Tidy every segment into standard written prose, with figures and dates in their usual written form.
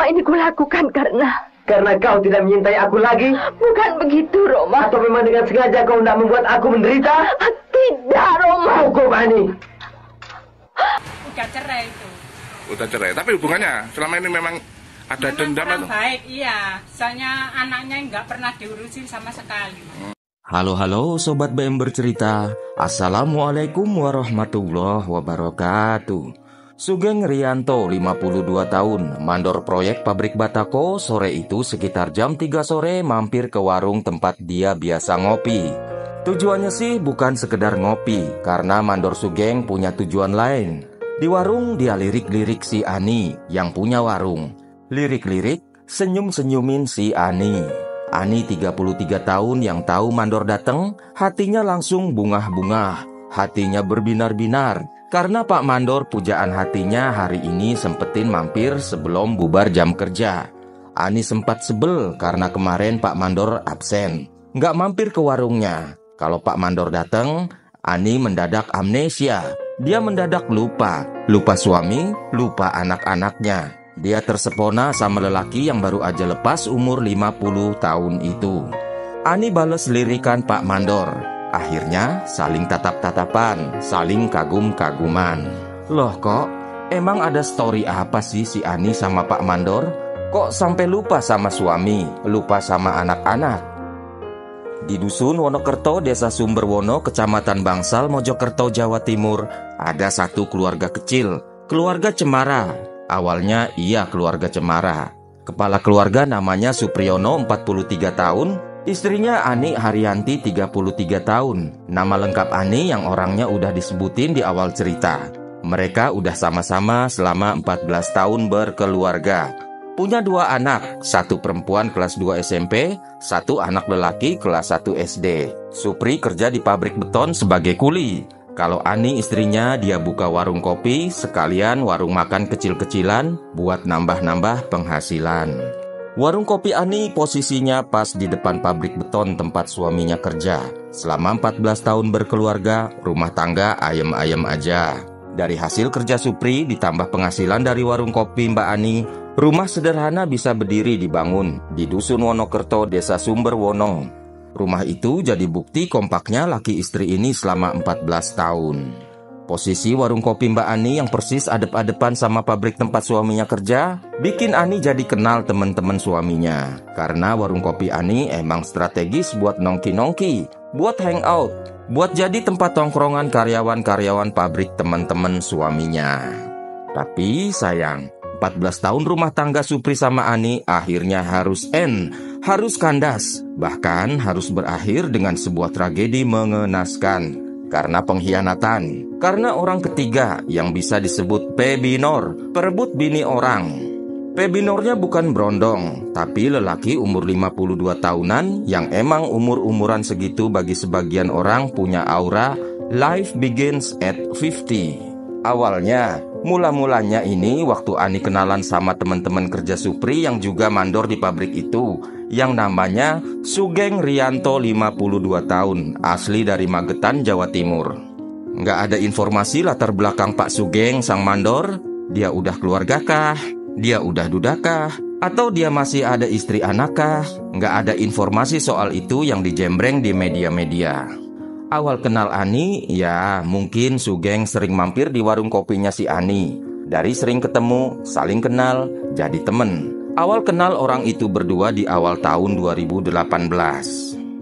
Semua ini kulakukan karena kau tidak menyintai aku lagi? Bukan begitu, Roma. Atau memang dengan sengaja kau tidak membuat aku menderita? Tidak, Roma. Hukum Ani. Udah cerai itu. Udah cerai, tapi hubungannya selama ini memang ada dendam atau? Baik, iya. Soalnya anaknya nggak pernah diurusin sama sekali. Halo Sobat BM Bercerita. Assalamualaikum warahmatullahi wabarakatuh. Sugeng Rianto, 52 tahun, mandor proyek pabrik Batako. Sore itu sekitar jam 3 sore mampir ke warung tempat dia biasa ngopi. Tujuannya sih bukan sekedar ngopi, karena mandor Sugeng punya tujuan lain. Di warung dia lirik-lirik si Ani yang punya warung. Lirik-lirik, senyum-senyumin si Ani. Ani 33 tahun yang tahu mandor dateng, hatinya langsung bungah-bungah. Hatinya berbinar-binar, karena Pak Mandor pujaan hatinya hari ini sempetin mampir sebelum bubar jam kerja. Ani sempat sebel karena kemarin Pak Mandor absen, nggak mampir ke warungnya. Kalau Pak Mandor dateng, Ani mendadak amnesia. Dia mendadak lupa suami, lupa anak-anaknya. Dia tersepona sama lelaki yang baru aja lepas umur 50 tahun itu. Ani bales lirikan Pak Mandor. Akhirnya saling tatap-tatapan, saling kagum-kaguman. Loh kok, emang ada story apa sih si Ani sama Pak Mandor? Kok sampai lupa sama suami, lupa sama anak-anak? Di Dusun Wonokerto, Desa Sumberwono, Kecamatan Bangsal, Mojokerto, Jawa Timur, ada satu keluarga kecil, keluarga Cemara. Awalnya ia keluarga Cemara. Kepala keluarga namanya Supriyono, 43 tahun. Istrinya Ani Haryanti, 33 tahun. Nama lengkap Ani yang orangnya udah disebutin di awal cerita. Mereka udah sama-sama selama 14 tahun berkeluarga. Punya 2 anak, satu perempuan kelas 2 SMP, satu anak lelaki kelas 1 SD. Supri kerja di pabrik beton sebagai kuli. Kalau Ani istrinya dia buka warung kopi, sekalian warung makan kecil-kecilan buat nambah-nambah penghasilan. Warung kopi Ani posisinya pas di depan pabrik beton tempat suaminya kerja. Selama 14 tahun berkeluarga, rumah tangga ayem-ayem aja. Dari hasil kerja Supri ditambah penghasilan dari warung kopi Mbak Ani, rumah sederhana bisa berdiri dibangun di Dusun Wonokerto, Desa Sumberwono. Rumah itu jadi bukti kompaknya laki istri ini selama 14 tahun. Posisi warung kopi Mbak Ani yang persis adep-adepan sama pabrik tempat suaminya kerja, bikin Ani jadi kenal teman-teman suaminya. Karena warung kopi Ani emang strategis buat nongki-nongki, buat hangout, buat jadi tempat tongkrongan karyawan-karyawan pabrik teman-teman suaminya. Tapi sayang, 14 tahun rumah tangga Supri sama Ani akhirnya harus harus kandas, bahkan harus berakhir dengan sebuah tragedi mengenaskan. Karena pengkhianatan, karena orang ketiga yang bisa disebut pebinor, perebut bini orang. Pebinornya bukan brondong, tapi lelaki umur 52 tahunan yang emang umur-umuran segitu bagi sebagian orang punya aura life begins at 50. Awalnya, mula-mulanya ini waktu Ani kenalan sama teman-teman kerja Supri yang juga mandor di pabrik itu, yang namanya Sugeng Rianto, 52 tahun, asli dari Magetan, Jawa Timur. Nggak ada informasi latar belakang Pak Sugeng sang mandor. Dia udah keluarga kah? Dia udah duda kah? Atau dia masih ada istri anak kah? Nggak ada informasi soal itu yang dijembreng di media-media. Awal kenal Ani, ya mungkin Sugeng sering mampir di warung kopinya si Ani. Dari sering ketemu, saling kenal, jadi temen. Awal kenal orang itu berdua di awal tahun 2018.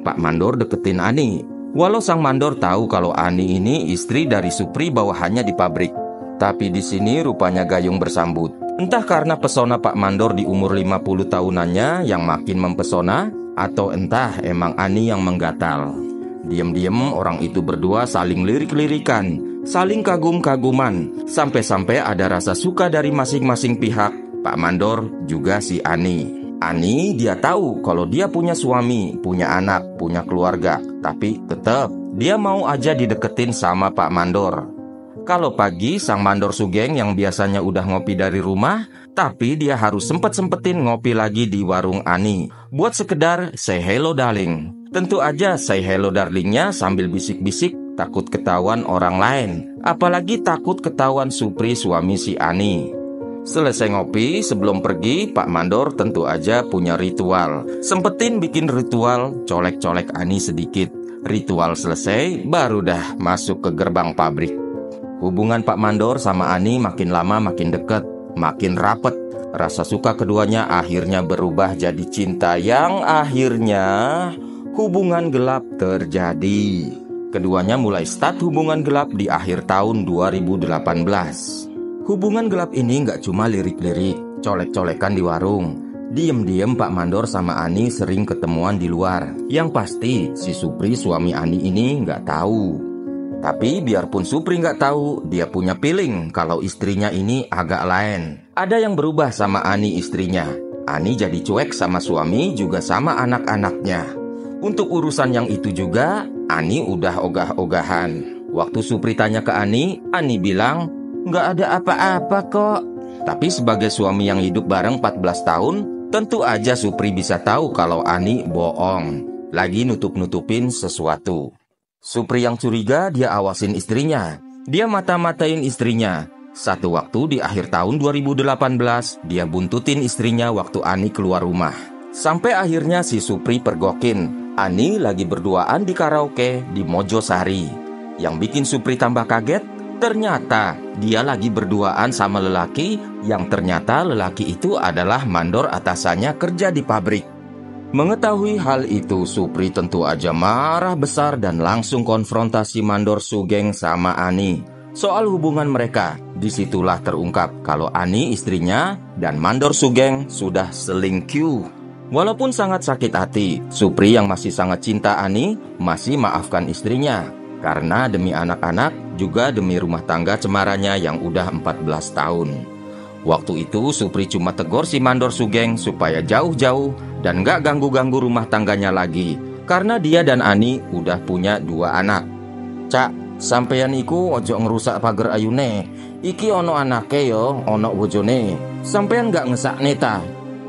Pak Mandor deketin Ani. Walau sang mandor tahu kalau Ani ini istri dari Supri bawahannya di pabrik. Tapi di sini rupanya gayung bersambut. Entah karena pesona Pak Mandor di umur 50 tahunannya yang makin mempesona, atau entah emang Ani yang menggatal. Diam-diam orang itu berdua saling lirik-lirikan, saling kagum-kaguman, sampai-sampai ada rasa suka dari masing-masing pihak. Pak Mandor juga si Ani. Ani dia tahu kalau dia punya suami, punya anak, punya keluarga, tapi tetap dia mau aja dideketin sama Pak Mandor. Kalau pagi sang mandor Sugeng yang biasanya udah ngopi dari rumah, tapi dia harus sempet-sempetin ngopi lagi di warung Ani buat sekedar say hello darling. Tentu aja say hello darlingnya sambil bisik-bisik, takut ketahuan orang lain, apalagi takut ketahuan Supri suami si Ani. Selesai ngopi, sebelum pergi, Pak Mandor tentu aja punya ritual. Sempetin bikin ritual, colek-colek Ani sedikit. Ritual selesai, baru dah masuk ke gerbang pabrik. Hubungan Pak Mandor sama Ani makin lama makin deket, makin rapet. Rasa suka keduanya akhirnya berubah jadi cinta yang akhirnya hubungan gelap terjadi. Keduanya mulai start hubungan gelap di akhir tahun 2018. Hubungan gelap ini nggak cuma lirik-lirik, colek-colekan di warung. Diem-diem Pak Mandor sama Ani sering ketemuan di luar. Yang pasti si Supri suami Ani ini nggak tahu. Tapi biarpun Supri nggak tahu, dia punya feeling kalau istrinya ini agak lain. Ada yang berubah sama Ani istrinya. Ani jadi cuek sama suami juga sama anak-anaknya. Untuk urusan yang itu juga, Ani udah ogah-ogahan. Waktu Supri tanya ke Ani bilang, "Nggak ada apa-apa kok." Tapi sebagai suami yang hidup bareng 14 tahun, tentu aja Supri bisa tahu kalau Ani bohong, lagi nutup-nutupin sesuatu. Supri yang curiga, dia awasin istrinya. Dia mata-matain istrinya. Satu waktu di akhir tahun 2018, dia buntutin istrinya waktu Ani keluar rumah. Sampai akhirnya si Supri pergokin, Ani lagi berduaan di karaoke di Mojosari. Yang bikin Supri tambah kaget, ternyata dia lagi berduaan sama lelaki yang ternyata lelaki itu adalah mandor atasannya kerja di pabrik. Mengetahui hal itu, Supri tentu aja marah besar dan langsung konfrontasi mandor Sugeng sama Ani. Soal hubungan mereka, disitulah terungkap kalau Ani istrinya dan mandor Sugeng sudah selingkuh. Walaupun sangat sakit hati, Supri yang masih sangat cinta Ani masih maafkan istrinya. Karena demi anak-anak, juga demi rumah tangga cemarannya yang udah 14 tahun. Waktu itu Supri cuma tegur si mandor Sugeng supaya jauh-jauh dan gak ganggu-ganggu rumah tangganya lagi. Karena dia dan Ani udah punya 2 anak. "Cak, sampeyan iku ojo ngerusak pager ayune. Iki ono anake yo, ono bojone. Sampeyan gak ngesakne ta?"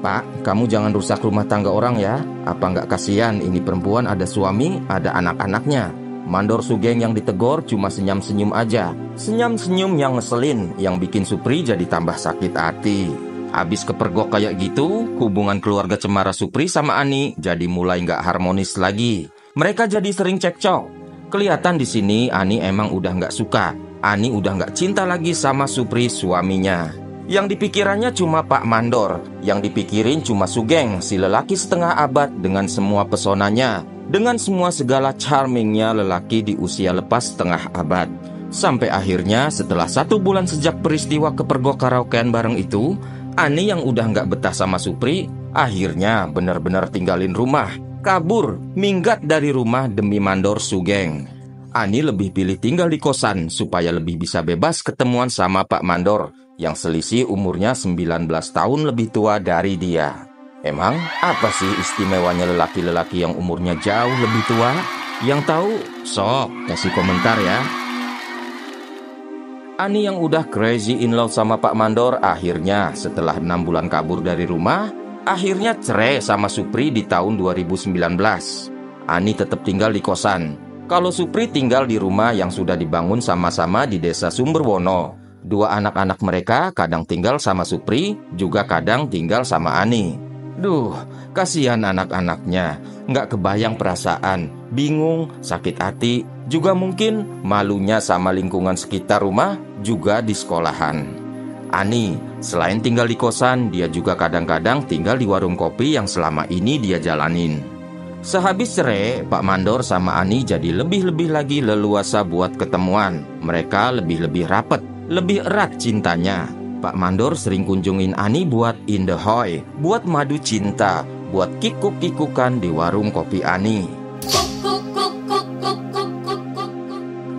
"Pak, kamu jangan rusak rumah tangga orang ya. Apa gak kasihan ini perempuan ada suami, ada anak-anaknya?" Mandor Sugeng yang ditegur cuma senyum-senyum aja. Senyum-senyum yang ngeselin, yang bikin Supri jadi tambah sakit hati. Abis kepergok kayak gitu, hubungan keluarga cemara Supri sama Ani jadi mulai gak harmonis lagi. Mereka jadi sering cekcok. Kelihatan di sini Ani emang udah gak suka. Ani udah gak cinta lagi sama Supri suaminya. Yang dipikirannya cuma Pak Mandor. Yang dipikirin cuma Sugeng, si lelaki setengah abad dengan semua pesonanya. Dengan semua segala charmingnya lelaki di usia lepas setengah abad. Sampai akhirnya setelah 1 bulan sejak peristiwa kepergok karaokean bareng itu, Ani yang udah gak betah sama Supri, akhirnya benar-benar tinggalin rumah. Kabur, minggat dari rumah demi mandor Sugeng. Ani lebih pilih tinggal di kosan supaya lebih bisa bebas ketemuan sama Pak Mandor yang selisih umurnya 19 tahun lebih tua dari dia. Emang apa sih istimewanya lelaki-lelaki yang umurnya jauh lebih tua? Yang tahu, sok kasih komentar ya. Ani yang udah crazy in love sama Pak Mandor akhirnya setelah 6 bulan kabur dari rumah, akhirnya cerai sama Supri di tahun 2019. Ani tetap tinggal di kosan. Kalau Supri tinggal di rumah yang sudah dibangun sama-sama di desa Sumberwono. 2 anak-anak mereka kadang tinggal sama Supri, juga kadang tinggal sama Ani. Duh, kasihan anak-anaknya, nggak kebayang perasaan, bingung, sakit hati, juga mungkin malunya sama lingkungan sekitar rumah, juga di sekolahan. Ani, selain tinggal di kosan, dia juga kadang-kadang tinggal di warung kopi yang selama ini dia jalanin. Sehabis cerai, Pak Mandor sama Ani jadi lebih-lebih lagi leluasa buat ketemuan. Mereka lebih-lebih rapet, lebih erat cintanya. Pak Mandor sering kunjungin Ani buat in the hoy, buat madu cinta, buat kikuk-kikukan di warung kopi Ani.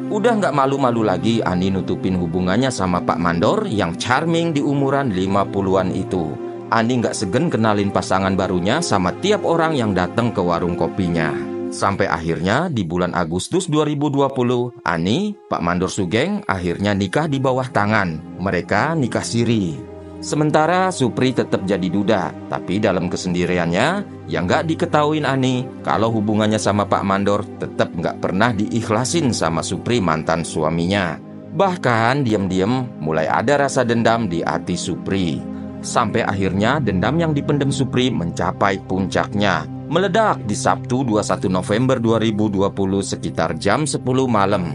Udah nggak malu-malu lagi Ani nutupin hubungannya sama Pak Mandor yang charming di umuran 50-an itu. Ani nggak segen kenalin pasangan barunya sama tiap orang yang datang ke warung kopinya. Sampai akhirnya di bulan Agustus 2020, Ani, Pak Mandor Sugeng akhirnya nikah di bawah tangan. Mereka nikah siri. Sementara Supri tetap jadi duda, tapi dalam kesendiriannya, yang gak diketahuin Ani, kalau hubungannya sama Pak Mandor tetap gak pernah diikhlasin sama Supri mantan suaminya. Bahkan diam-diam mulai ada rasa dendam di hati Supri. Sampai akhirnya dendam yang dipendam Supri mencapai puncaknya, meledak di Sabtu 21 November 2020 sekitar jam 10 malam.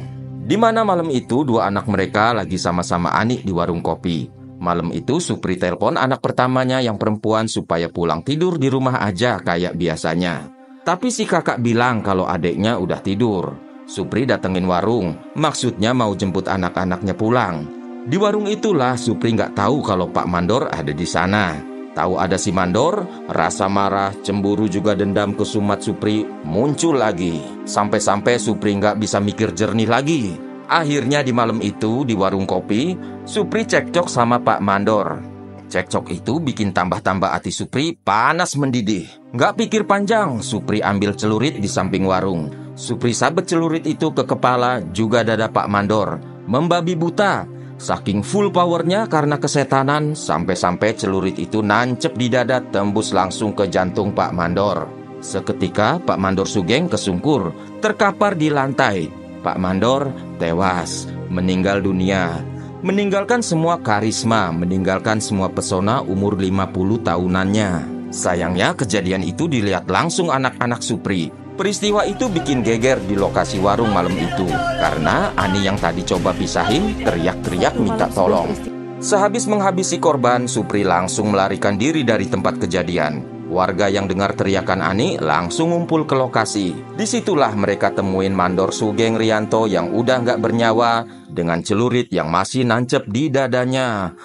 Di mana malam itu dua anak mereka lagi sama-sama Ani di warung kopi. Malam itu Supri telepon anak pertamanya yang perempuan supaya pulang tidur di rumah aja kayak biasanya. Tapi si kakak bilang kalau adiknya udah tidur. Supri datengin warung, maksudnya mau jemput anak-anaknya pulang. Di warung itulah Supri nggak tahu kalau Pak Mandor ada di sana. Tahu ada si Mandor, rasa marah, cemburu juga dendam kesumat Supri muncul lagi. Sampai-sampai Supri nggak bisa mikir jernih lagi. Akhirnya di malam itu di warung kopi, Supri cekcok sama Pak Mandor. Cekcok itu bikin tambah-tambah hati Supri panas mendidih. Nggak pikir panjang, Supri ambil celurit di samping warung. Supri sabet celurit itu ke kepala juga dada Pak Mandor. Membabi buta. Saking full powernya karena kesetanan, sampai-sampai celurit itu nancep di dada tembus langsung ke jantung Pak Mandor. Seketika Pak Mandor Sugeng kesungkur, terkapar di lantai. Pak Mandor tewas, meninggal dunia. Meninggalkan semua karisma, meninggalkan semua pesona umur 50 tahunannya. Sayangnya kejadian itu dilihat langsung anak-anak Supri. Peristiwa itu bikin geger di lokasi warung malam itu, karena Ani yang tadi coba pisahin teriak-teriak minta tolong. Sehabis menghabisi korban, Supri langsung melarikan diri dari tempat kejadian. Warga yang dengar teriakan Ani langsung ngumpul ke lokasi. Disitulah mereka temuin Mandor Sugeng Rianto yang udah nggak bernyawa dengan celurit yang masih nancep di dadanya.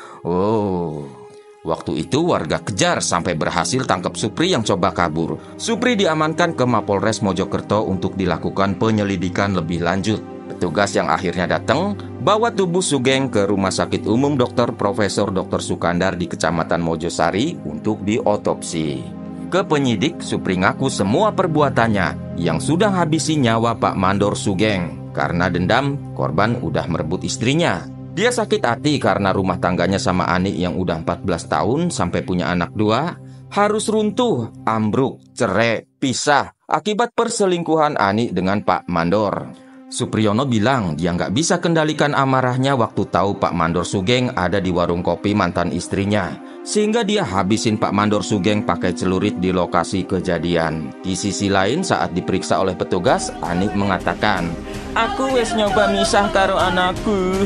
Waktu itu warga kejar sampai berhasil tangkap Supri yang coba kabur. Supri diamankan ke Mapolres Mojokerto untuk dilakukan penyelidikan lebih lanjut. Petugas yang akhirnya datang bawa tubuh Sugeng ke Rumah Sakit Umum Dr. Profesor Dr. Sukandar di Kecamatan Mojosari untuk diotopsi. Ke penyidik, Supri ngaku semua perbuatannya yang sudah habisi nyawa Pak Mandor Sugeng. Karena dendam, korban udah merebut istrinya. Dia sakit hati karena rumah tangganya sama Ani yang udah 14 tahun sampai punya anak 2 harus runtuh, ambruk, cerai, pisah akibat perselingkuhan Ani dengan Pak Mandor. Supriyono bilang dia nggak bisa kendalikan amarahnya waktu tahu Pak Mandor Sugeng ada di warung kopi mantan istrinya. Sehingga dia habisin Pak Mandor Sugeng pakai celurit di lokasi kejadian. Di sisi lain saat diperiksa oleh petugas, Ani mengatakan, "Aku wes nyoba misah karo anakku,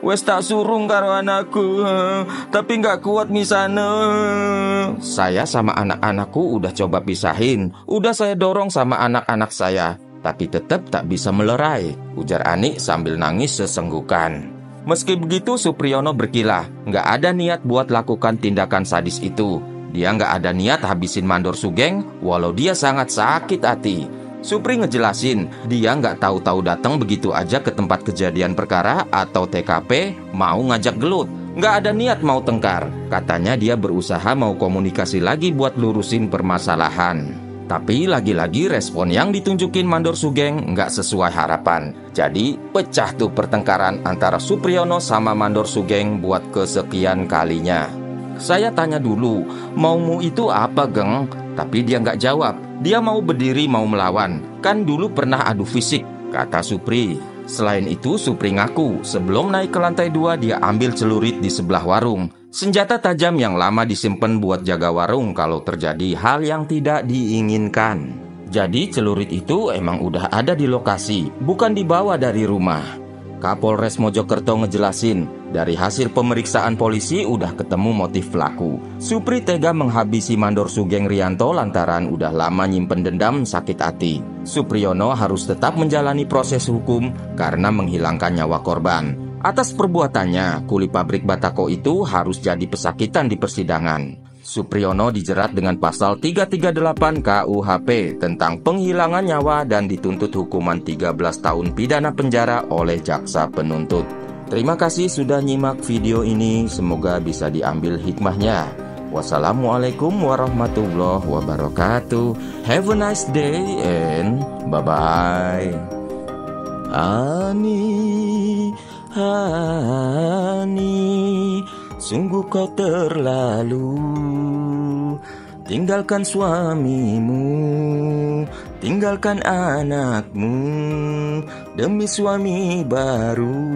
wes tak surung karo anakku, tapi nggak kuat misahnya. Saya sama anak-anakku udah coba pisahin, udah saya dorong sama anak-anak saya, tapi tetap tak bisa melerai," ujar Ani sambil nangis sesenggukan. Meski begitu, Supriyono berkilah, nggak ada niat buat lakukan tindakan sadis itu. Dia nggak ada niat habisin Mandor Sugeng, walau dia sangat sakit hati. Supri ngejelasin, dia nggak tahu-tahu datang begitu aja ke tempat kejadian perkara atau TKP mau ngajak gelut. Nggak ada niat mau tengkar. Katanya dia berusaha mau komunikasi lagi buat lurusin permasalahan. Tapi lagi-lagi respon yang ditunjukin Mandor Sugeng nggak sesuai harapan. Jadi pecah tuh pertengkaran antara Supriyono sama Mandor Sugeng buat kesekian kalinya. Saya tanya dulu, maumu itu apa geng? Tapi dia nggak jawab. Dia mau berdiri mau melawan. Kan dulu pernah adu fisik, kata Supri. Selain itu Supri ngaku sebelum naik ke lantai 2 dia ambil celurit di sebelah warung. Senjata tajam yang lama disimpan buat jaga warung kalau terjadi hal yang tidak diinginkan. Jadi celurit itu emang udah ada di lokasi, bukan dibawa dari rumah. Kapolres Mojokerto ngejelasin, dari hasil pemeriksaan polisi udah ketemu motif pelaku. Supri tega menghabisi Mandor Sugeng Rianto lantaran udah lama nyimpen dendam sakit hati. Supriyono harus tetap menjalani proses hukum karena menghilangkan nyawa korban. Atas perbuatannya, kuli pabrik Batako itu harus jadi pesakitan di persidangan. Supriyono dijerat dengan pasal 338 KUHP tentang penghilangan nyawa dan dituntut hukuman 13 tahun pidana penjara oleh jaksa penuntut. Terima kasih sudah nyimak video ini, semoga bisa diambil hikmahnya. Wassalamualaikum warahmatullahi wabarakatuh. Have a nice day and bye-bye. Ani, sungguh kau terlalu. tinggalkan suamimu, tinggalkan anakmu demi suami baru.